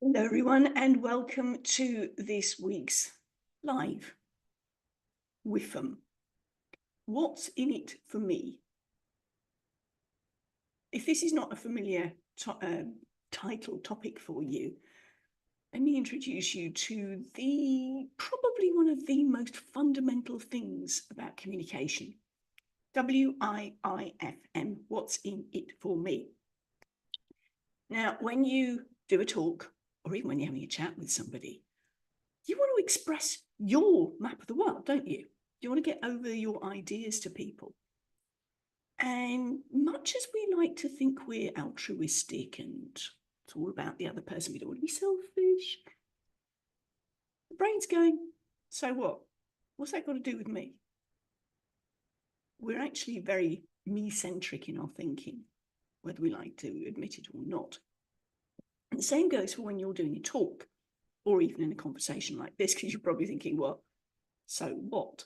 Hello, everyone, and welcome to this week's live WIIFM. What's in it for me? If this is not a familiar title topic for you, let me introduce you to probably one of the most fundamental things about communication. WIIFM, what's in it for me? Now, when you do a talk, or even when you're having a chat with somebody, you want to express your map of the world, don't you? You want to get over your ideas to people. And much as we like to think we're altruistic and it's all about the other person, we don't want to be selfish, the brain's going, so what? What's that got to do with me? We're actually very me-centric in our thinking, whether we like to admit it or not. And the same goes for when you're doing a talk or even in a conversation like this, because you're probably thinking, well, so what?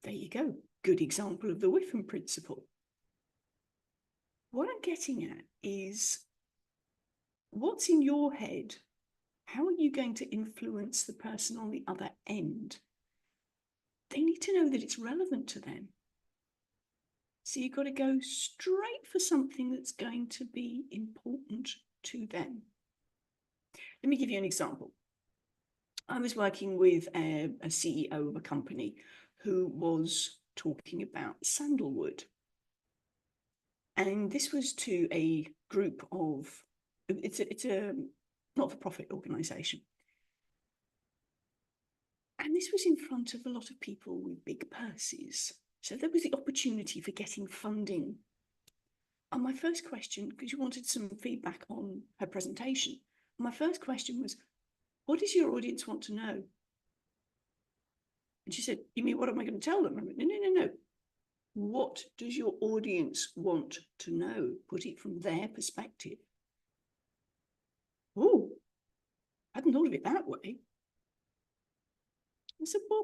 There you go. Good example of the WIIFM principle. What I'm getting at is what's in your head? How are you going to influence the person on the other end? They need to know that it's relevant to them. So you've got to go straight for something that's going to be important to them. Let me give you an example. I was working with a CEO of a company who was talking about sandalwood. And this was to a group of, it's a not-for-profit organisation. And this was in front of a lot of people with big purses. So there was the opportunity for getting funding. And my first question, because you wanted some feedback on her presentation, my first question was, what does your audience want to know? And she said, you mean, what am I going to tell them? I went, no. What does your audience want to know? Put it from their perspective. Oh, I hadn't thought of it that way. I said, well,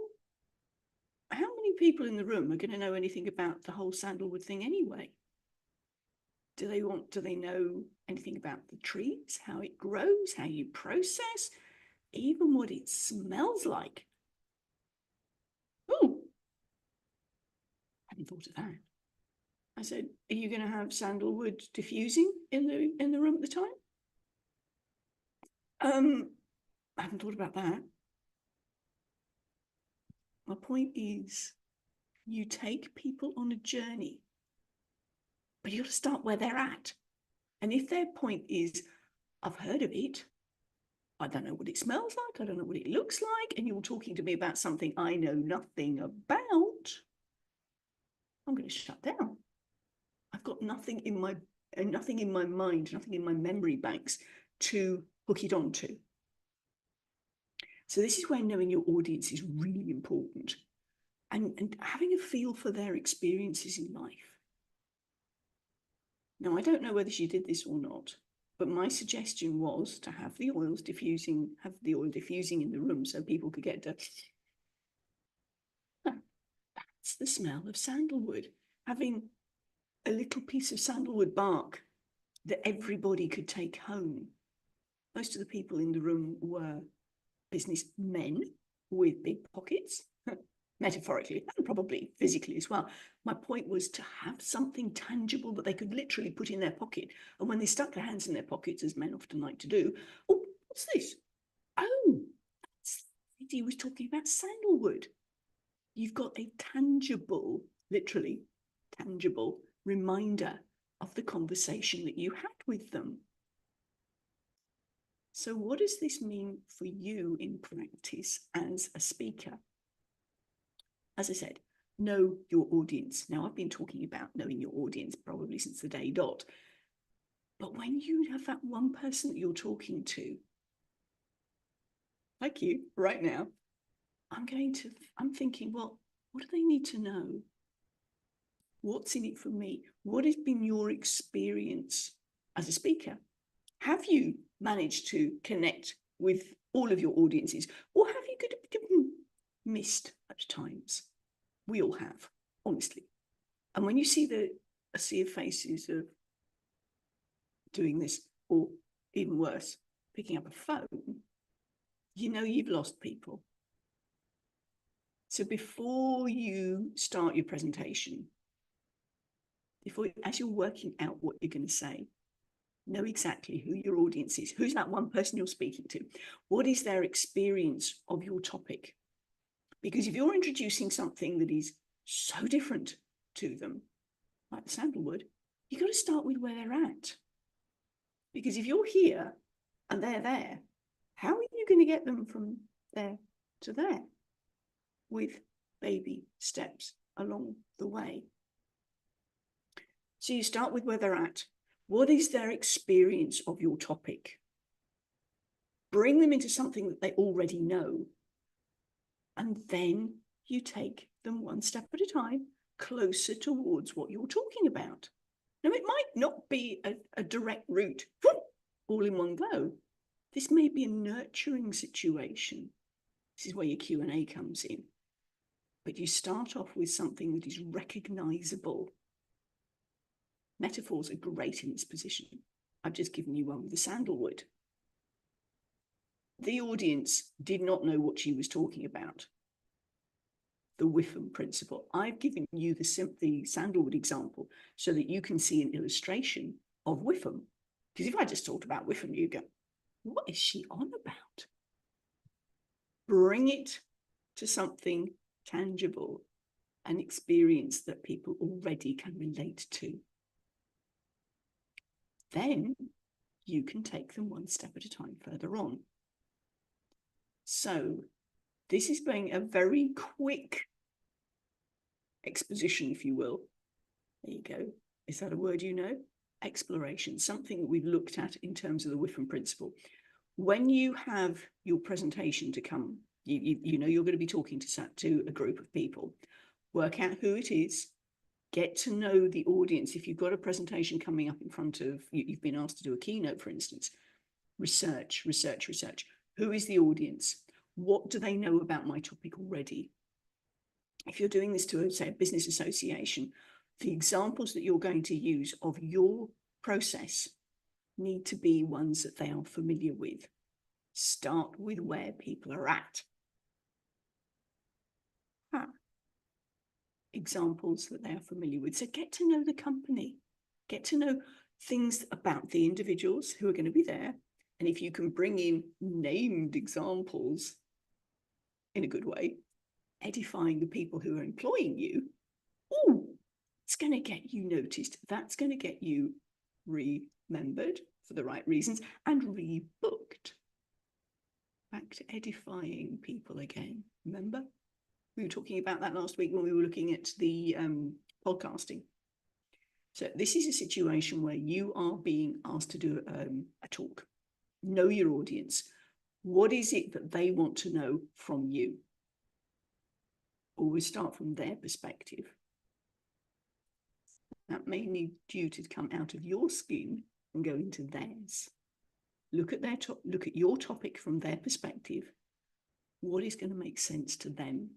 how many people in the room are going to know anything about the whole sandalwood thing anyway? Do they know anything about the trees, how it grows, how you process, even what it smells like? Oh, I hadn't thought of that. I said, are you going to have sandalwood diffusing in the room at the time? I haven't thought about that. My point is, you take people on a journey, but you got to start where they're at. And if their point is, I've heard of it, I don't know what it smells like, I don't know what it looks like, and you're talking to me about something I know nothing about, I'm going to shut down. I've got nothing in my mind, nothing in my memory banks to hook it onto. So this is where knowing your audience is really important, and having a feel for their experiences in life. Now, I don't know whether she did this or not, but my suggestion was to have the oil diffusing in the room so people could get to, that's the smell of sandalwood. Having a little piece of sandalwood bark that everybody could take home. Most of the people in the room were businessmen with big pockets, metaphorically and probably physically as well. My point was to have something tangible that they could literally put in their pocket. And when they stuck their hands in their pockets, as men often like to do, oh, what's this? Oh, he was talking about sandalwood. You've got a tangible, literally tangible reminder of the conversation that you had with them. So what does this mean for you in practice as a speaker? As I said, know your audience. Now, I've been talking about knowing your audience probably since the day dot. But when you have that one person that you're talking to, like you right now, I'm thinking, well, what do they need to know? What's in it for me? What has been your experience as a speaker? Have you managed to connect with all of your audiences, or have you missed at times? We all have, honestly. And when you see a sea of faces of doing this, or even worse, picking up a phone, you know you've lost people. So before you start your presentation, as you're working out what you're going to say, know exactly who your audience is. Who's that one person you're speaking to? What is their experience of your topic? Because if you're introducing something that is so different to them, like the sandalwood, you've got to start with where they're at. Because if you're here and they're there, how are you going to get them from there to there with baby steps along the way? So you start with where they're at. What is their experience of your topic? Bring them into something that they already know. And then you take them one step at a time closer towards what you're talking about. Now, it might not be a direct route, all in one go. This may be a nurturing situation. This is where your Q&A comes in. But you start off with something that is recognizable. Metaphors are great in this position. I've just given you one with the sandalwood. The audience did not know what she was talking about. The WIIFM principle. I've given you the sandalwood example so that you can see an illustration of WIIFM. Because if I just talked about WIIFM, you go, what is she on about? Bring it to something tangible, an experience that people already can relate to. Then you can take them one step at a time further on. So this is being a very quick exposition, if you will. There you go. Is that a word you know? Exploration, something that we've looked at in terms of the WIIFM principle. When you have your presentation to come, you know you're going to be talking to a group of people. Work out who it is. Get to know the audience. If you've got a presentation coming up in front of you, you've been asked to do a keynote, for instance. Research. Who is the audience? What do they know about my topic already? If you're doing this to, say, a business association, the examples that you're going to use of your process need to be ones that they are familiar with. Start with where people are at. Examples that they are familiar with. So get to know the company. Get to know things about the individuals who are going to be there. And if you can bring in named examples in a good way, edifying the people who are employing you, it's going to get you noticed. That's going to get you remembered for the right reasons and rebooked. Back to edifying people again. Remember? We were talking about that last week when we were looking at the podcasting. So this is a situation where you are being asked to do a talk. Know your audience. What is it that they want to know from you? Always start from their perspective. That may need you to come out of your skin and go into theirs. Look at your topic from their perspective. What is going to make sense to them?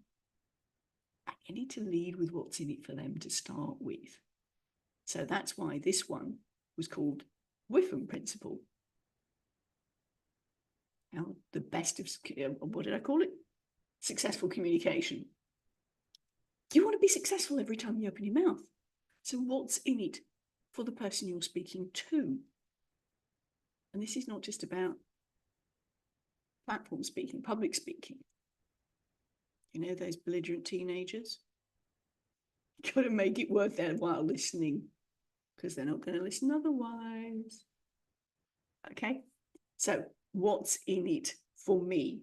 And you need to lead with what's in it for them to start with. So that's why this one was called WIIFM principle. Now, the best of, what did I call it? Successful communication. You want to be successful every time you open your mouth. So what's in it for the person you're speaking to? And this is not just about platform speaking, public speaking. You know, those belligerent teenagers? You've got to make it worth their while listening, because they're not going to listen otherwise. Okay, so what's in it for me?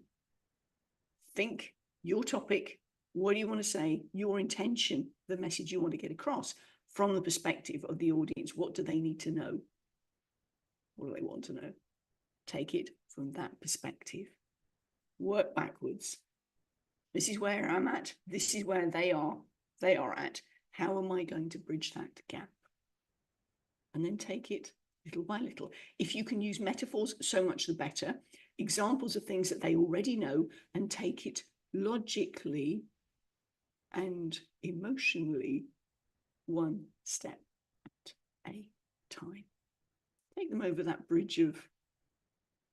Think your topic. What do you want to say? Your intention, the message you want to get across from the perspective of the audience. What do they need to know? What do they want to know? Take it from that perspective. Work backwards. This is where I'm at. This is where they are at. How am I going to bridge that gap? And then take it little by little. If you can use metaphors, so much the better. Examples of things that they already know, and take it logically and emotionally, one step at a time. Take them over that bridge of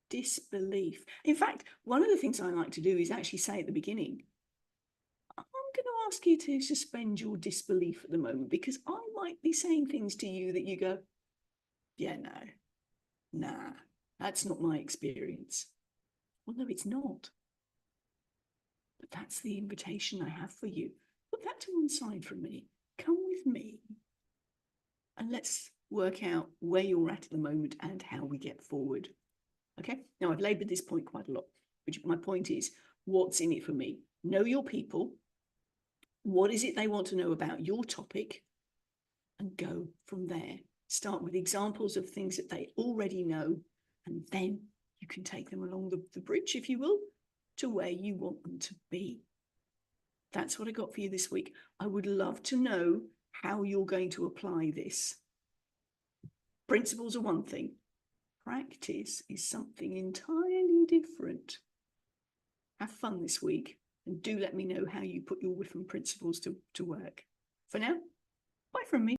Disbelief. In fact, one of the things I like to do is actually say at the beginning, I'm going to ask you to suspend your disbelief at the moment, because I might be saying things to you that you go, yeah, no, nah, that's not my experience. Well, no, it's not. But that's the invitation I have for you. Put that to one side for me. Come with me and let's work out where you're at the moment and how we get forward. Okay, now I've labored this point quite a lot, which my point is, what's in it for me? Know your people. What is it they want to know about your topic? And go from there. Start with examples of things that they already know, and then you can take them along the bridge, if you will, to where you want them to be. That's what I got for you this week. I would love to know how you're going to apply this. Principles are one thing. Practice is something entirely different. Have fun this week, and do let me know how you put your WIIFM principles to work. For now, bye from me.